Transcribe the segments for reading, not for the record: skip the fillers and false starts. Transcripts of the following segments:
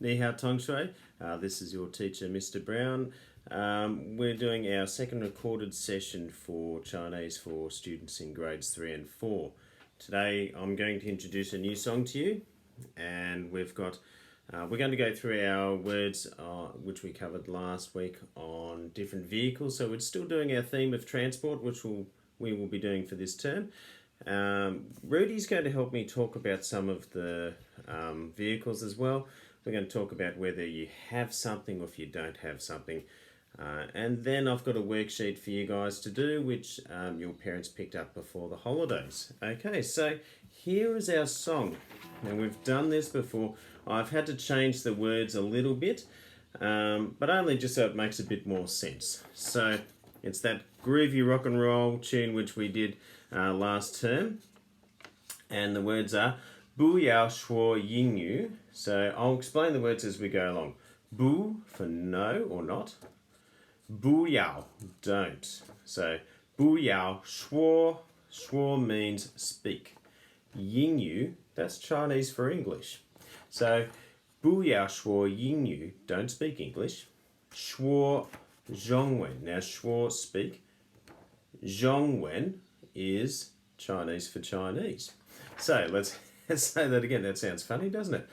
Ni hao tong shui. This is your teacher, Mr. Brown. We're doing our second recorded session for Chinese for students in grades 3 and 4. Today I'm going to introduce a new song to you, and we're going to go through our words which we covered last week on different vehicles. So we're still doing our theme of transport, which we will be doing for this term. Rudi's going to help me talk about some of the vehicles as well. We're going to talk about whether you have something or if you don't have something. And then I've got a worksheet for you guys to do, which your parents picked up before the holidays. Okay, so here is our song. Now we've done this before. I've had to change the words a little bit, but only just so it makes a bit more sense. So it's that groovy rock and roll tune which we did last term. And the words are Bùyào, shuō, yīngyǔ. So I'll explain the words as we go along. Bu for no or not. Bùyào, don't. So Bùyào, shuō means speak. Yīngyǔ, that's Chinese for English. So Bùyào, shuō, yīngyǔ, don't speak English. Shuō, zhongwen. Now shuō, speak. Zhongwen is Chinese for Chinese. So let's say that again. That sounds funny, doesn't it?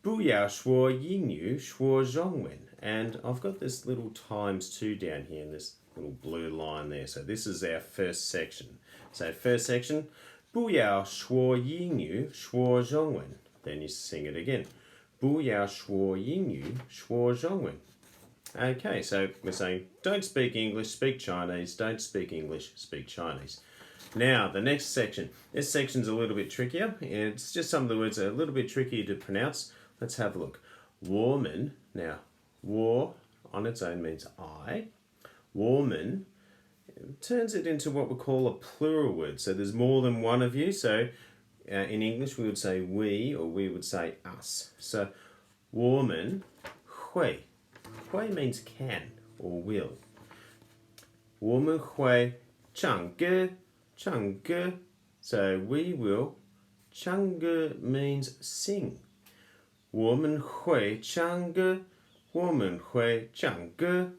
Bùyào, shuō, yīngyǔ, shuō, zhongwen. And I've got this little ×2 down here in this little blue line there. So this is our first section. So first section, Bùyào, shuō, yīngyǔ, shuō, zhongwen. Then you sing it again. Bùyào, shuō, yīngyǔ, shuō, zhongwen. Okay, so we're saying don't speak English, speak Chinese. Don't speak English, speak Chinese. Now, the next section. This section's a little bit trickier. It's just some of the words are a little bit trickier to pronounce. Let's have a look. Woman. Now, war on its own means I. Woman turns it into what we call a plural word. So there's more than one of you. So in English we would say we, or we would say us. So woman, hui. Hui means can or will. Woman hui changge. Changge. So we will. Changge means sing. Woman hui changge. Woman hui changge.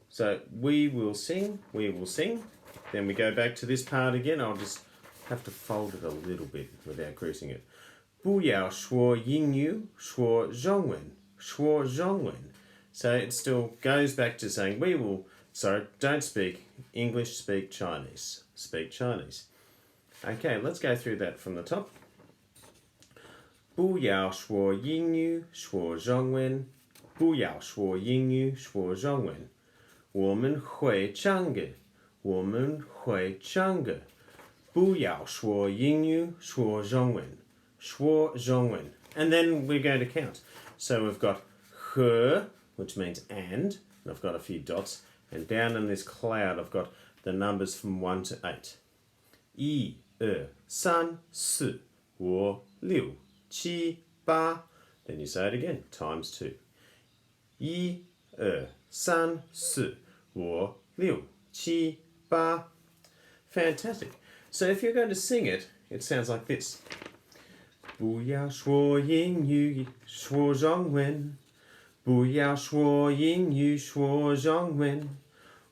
So we will sing. We will sing. Then we go back to this part again. I'll just have to fold it a little bit without creasing it. Bùyào, shuō, yīngyǔ, shuō, zhongwen. Shuō, zhongwen. So it still goes back to saying we will. So don't speak English, speak Chinese. Speak Chinese. Okay, let's go through that from the top. Bùyào, shuō, yīngyǔ, shuō, zhongwen. Bùyào, shuō, yīngyǔ, shuō, zhongwen. 我们会唱歌，我们会唱歌。不要说英语，说中文，说中文。And then we're going to count. So we've got 和, which means and I've got a few dots. And down in this cloud, I've got the numbers from 1 to 8. 1, 2, 3, 4, 5, 6, 7, 8. Then you say it again, times 2. 1, 2, 3, 4, 5, 6, 7, 8. Fantastic. So if you're going to sing it, it sounds like this. 不要说英语，说中文。不要说英语，说中文。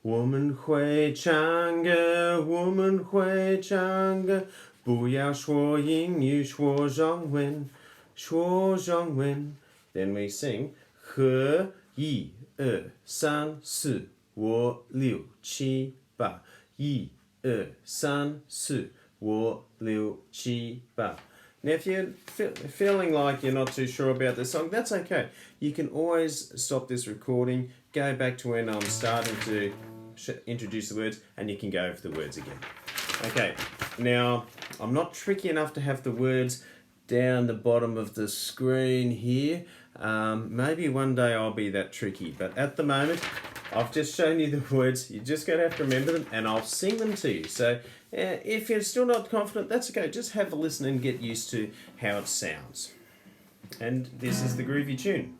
我们会唱歌，我们会唱歌。不要说英语，说中文，说中文。Then we sing 和1, 2, 3, 4, 5, 6, 7, 8. 1, 2, 3, 4, 5, 6, 7, 8. Now, if you're feeling like you're not too sure about the song, that's okay. You can always stop this recording, go back to when I'm starting to introduce the words, and you can go over the words again. Okay, now, I'm not tricky enough to have the words down the bottom of the screen here. Maybe one day I'll be that tricky, but at the moment, I've just shown you the words. You're just going to have to remember them, and I'll sing them to you. So if you're still not confident, that's okay. Just have a listen and get used to how it sounds. And this is the groovy tune.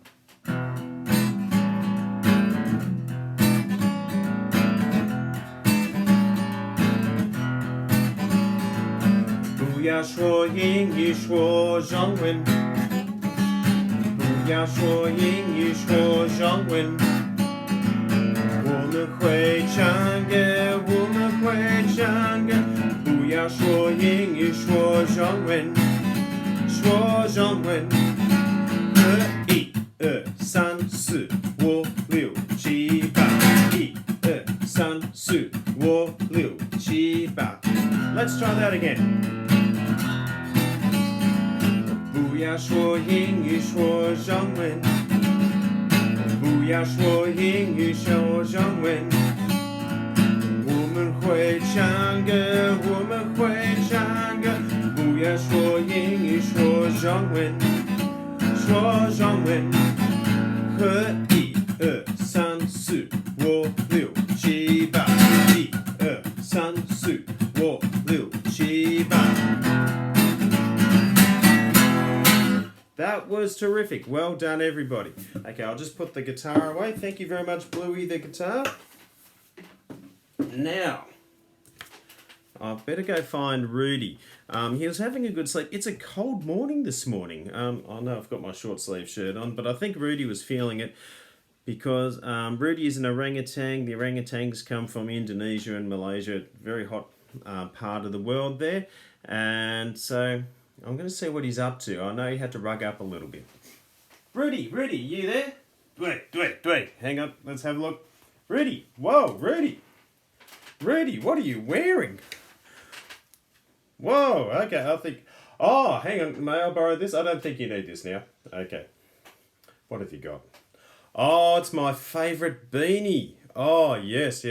不要说英语，说中文。不要说英语说中文，我们会唱歌，我们会唱歌，不要说英语说中文，说中文。1、2、3、4、5、6、7、8。1、2、3、4、5、6、7、8。Let's try that again. 不要说英语说中文，不要说英语说中文，我们会唱歌，我们会唱歌，不要说英语说中文，说中文。和1、2、3、4、5、6、7、8。1、2、3、4、5、6、7、8。That was terrific. Well done, everybody. Okay, I'll just put the guitar away. Thank you very much, Bluey, the guitar. Now, I better go find Rudi. He was having a good sleep. It's a cold morning this morning. I know I've got my short sleeve shirt on, but I think Rudi was feeling it because Rudi is an orangutan. The orangutans come from Indonesia and Malaysia, very hot part of the world there. And so I'm going to see what he's up to. I know he had to rug up a little bit. Rudi, you there? Wait. Hang on, let's have a look. Rudi, whoa, Rudi, what are you wearing? Whoa, okay, I think... Oh, hang on, may I borrow this? I don't think you need this now. Okay. What have you got? Oh, it's my favourite beanie. Oh, yes.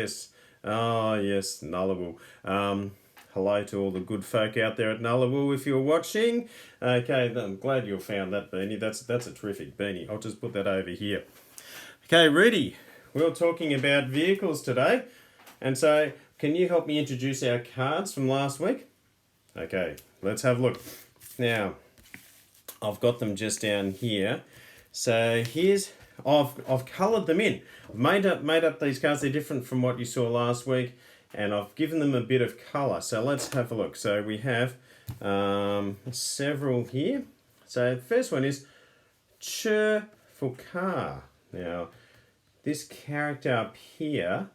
Oh, yes, Nullarbor. Hello to all the good folk out there at Nullarbor if you're watching. Okay, I'm glad you found that beanie. That's a terrific beanie. I'll just put that over here. Okay, Rudi, we were talking about vehicles today. And so, can you help me introduce our cards from last week? Okay, let's have a look. Now, I've got them just down here. So here's, I've coloured them in. I've made up these cards. They're different from what you saw last week, and I've given them a bit of colour. So let's have a look. So we have several here. So the first one is shuō for car. Now, this character up here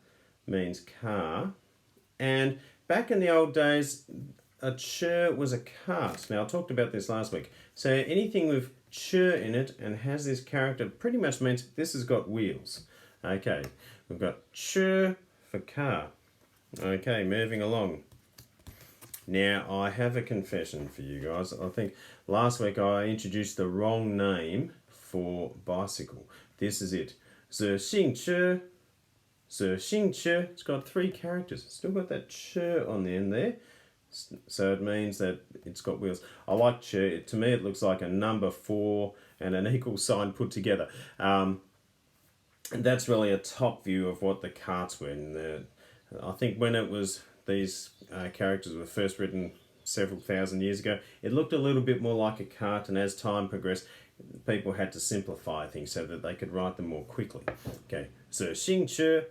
means car, and back in the old days, a shuō was a cart. Now, I talked about this last week. So anything with shuō in it and has this character pretty much means this has got wheels. Okay, we've got shuō for car. Okay, moving along. Now, I have a confession for you guys. I think last week I introduced the wrong name for bicycle. This is it. 自行车. It's got 3 characters. It's still got that shuō on the end there. So it means that it's got wheels. I like shuō. To me, it looks like a number 4 and an equal sign put together. And that's really a top view of what the carts were. I think when it was these characters were first written several thousand years ago, it looked a little bit more like a cart, and as time progressed, people had to simplify things so that they could write them more quickly. Okay, so 行车.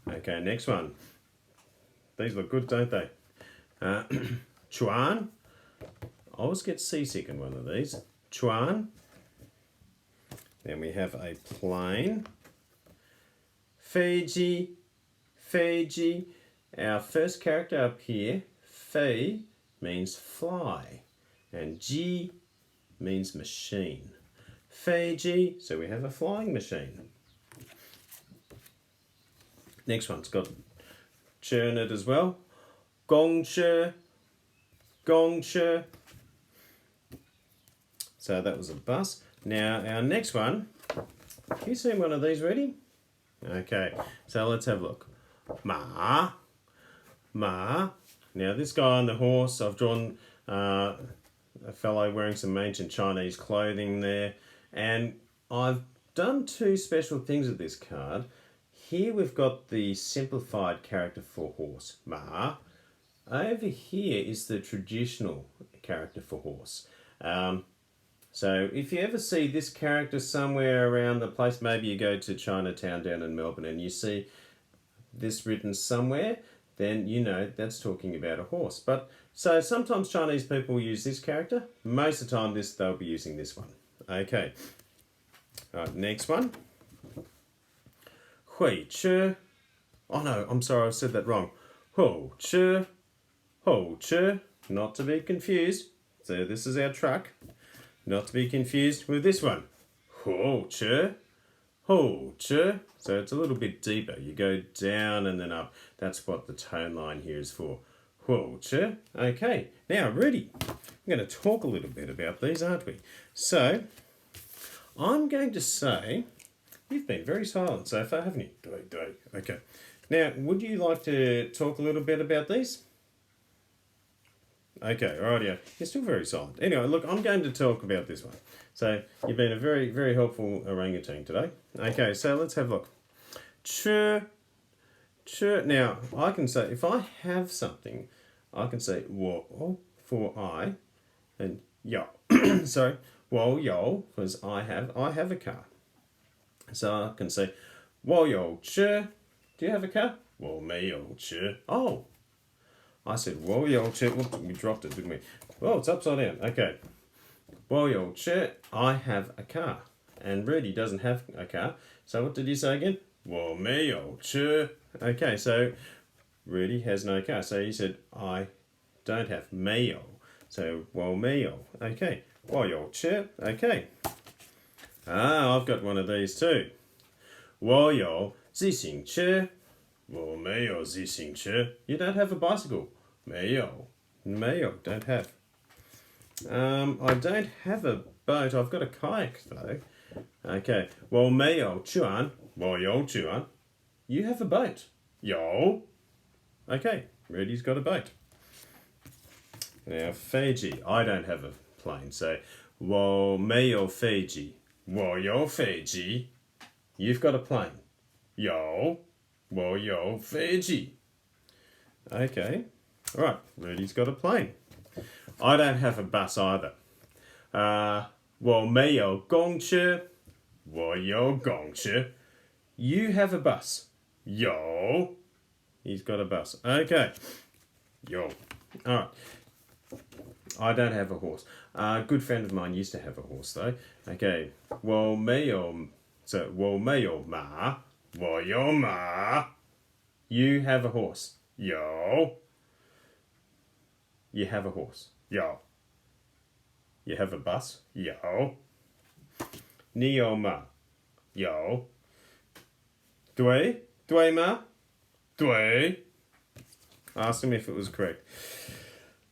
Okay, next one. These look good, don't they? Chuan. I always get seasick in one of these. Chuan. Then we have a plane. Fiji. Our first character up here, Fei, means fly. And Ji means machine. Fiji, so we have a flying machine. Next one's got churn it as well. Gongche. So that was a bus. Now our next one, can you see one of these ready? Okay, so let's have a look. Ma. Now this guy on the horse, I've drawn a fellow wearing some ancient Chinese clothing there, and I've done 2 special things with this card. Here we've got the simplified character for horse, Ma. Over here is the traditional character for horse. So if you ever see this character somewhere around the place, maybe you go to Chinatown down in Melbourne and you see this written somewhere, then you know that's talking about a horse. But so sometimes Chinese people use this character. Most of the time they'll be using this one. Okay. All right, next one. 会吃. Oh no, I'm sorry, I said that wrong. 好吃. 好吃. Not to be confused. So this is our truck. Not to be confused with this one. 好吃. 好吃. So it's a little bit deeper. You go down and then up. That's what the tone line here is for. 好吃. Okay, now Rudi, we're going to talk a little bit about these, aren't we? So I'm going to say, you've been very silent so far, haven't you? Okay. Now, would you like to talk a little bit about these? Okay, alrighty. You're still very silent. Anyway, look, I'm going to talk about this one. So, you've been a very, very helpful orangutan today. Okay, so let's have a look. Ch. Now, I can say, if I have something, I can say wo for I, and yo. Sorry, wo yo, because I have a car. So I can say, 我有车. Do you have a car? 我没有车. Oh, I said 我有车. Whoops, we dropped it, didn't we? Oh, it's upside down. Okay. 我有车. I have a car. And Rudi doesn't have a car. So what did you say again? 我没有车. Okay, so Rudi has no car. So he said, I don't have 没有. So 我没有. Okay. 我有车. Okay. I've got one of these too. 我有自行车. 我没有自行车. You don't have a bicycle. 没有. 没有, don't have. I don't have a boat. I've got a kayak though. Okay. 我没有船. 我有船. You have a boat. 有. Okay. Rudi's got a boat. Now, Fiji. I don't have a plane. So, 我没有飞机. 我有飞机. You've got a plane. 有. 我有飞机. Okay. All right. Rudi's got a plane. I don't have a bus either. 我没有公车. 我有公车. You have a bus. 有. He's got a bus. Okay. 有. All right. I don't have a horse. A good friend of mine used to have a horse though. Okay. 我没有 So 我没有马. 我有马. You have a horse. 有. You have a horse. 有. You have a bus. 有. 你有马. 有. 对吗? 对. Asked him if it was correct.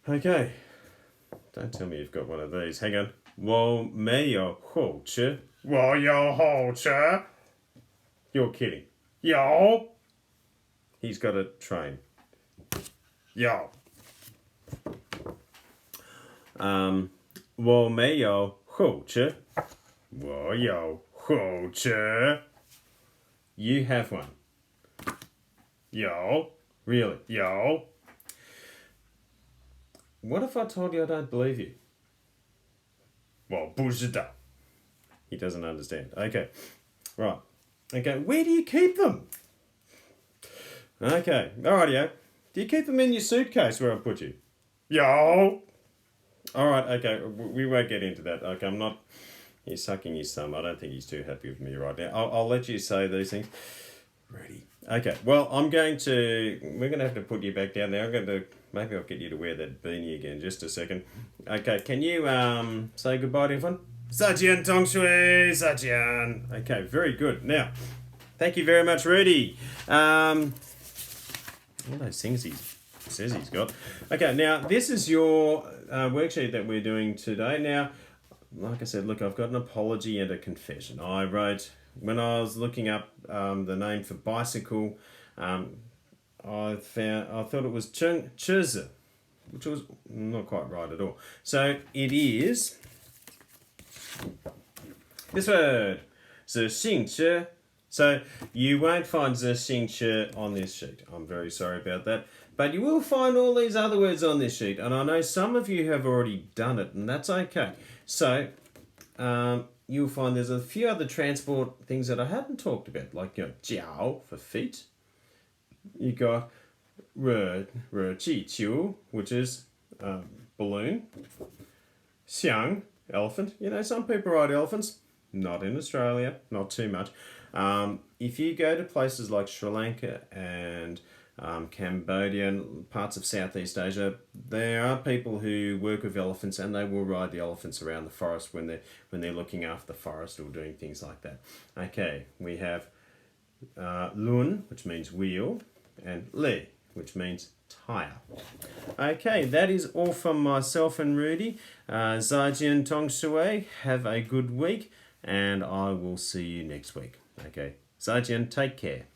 Okay. Don't tell me you've got one of these. Hang on. 我没有火车. 我有火车. You're kidding. 有. He's got a train. 有. 我没有火车. 我有火车. You have one. 有. Really? 有. What if I told you I don't believe you? 我不知道. He doesn't understand. Okay. Right. Okay. Where do you keep them? Okay. Alrighty. Do you keep them in your suitcase where I put you? 有. Alright. Okay. We won't get into that. Okay. I'm not... He's sucking his thumb. I don't think he's too happy with me right now. I'll let you say these things. Ready. Okay. Well, we're going to have to put you back down there. Maybe I'll get you to wear that beanie again. Just a second. Okay. Can you say goodbye to everyone? 再见, 同学, 再见. Okay. Very good. Now, thank you very much, Rudi. All those things he says he's got. Okay. Now, this is your worksheet that we're doing today. Now, like I said, look, I've got an apology and a confession. I wrote, when I was looking up the name for bicycle, I thought it was chūze, which was not quite right at all. So it is this word, 自行车. So you won't find 自行车 on this sheet. I'm very sorry about that. But you will find all these other words on this sheet. And I know some of you have already done it, and that's okay. So you'll find there's a few other transport things that I hadn't talked about, like, jiao for feet. You got 热气球, which is balloon. 响 Elephant. You know, some people ride elephants. Not in Australia, not too much. If you go to places like Sri Lanka and Cambodia and parts of Southeast Asia, there are people who work with elephants and they will ride the elephants around the forest when they're looking after the forest or doing things like that. Okay, we have lun, which means wheel, and le, which means tire. Okay, that is all from myself and Rudi. Zaijian Tong Shui, have a good week, and I will see you next week. Okay, Zaijian, take care.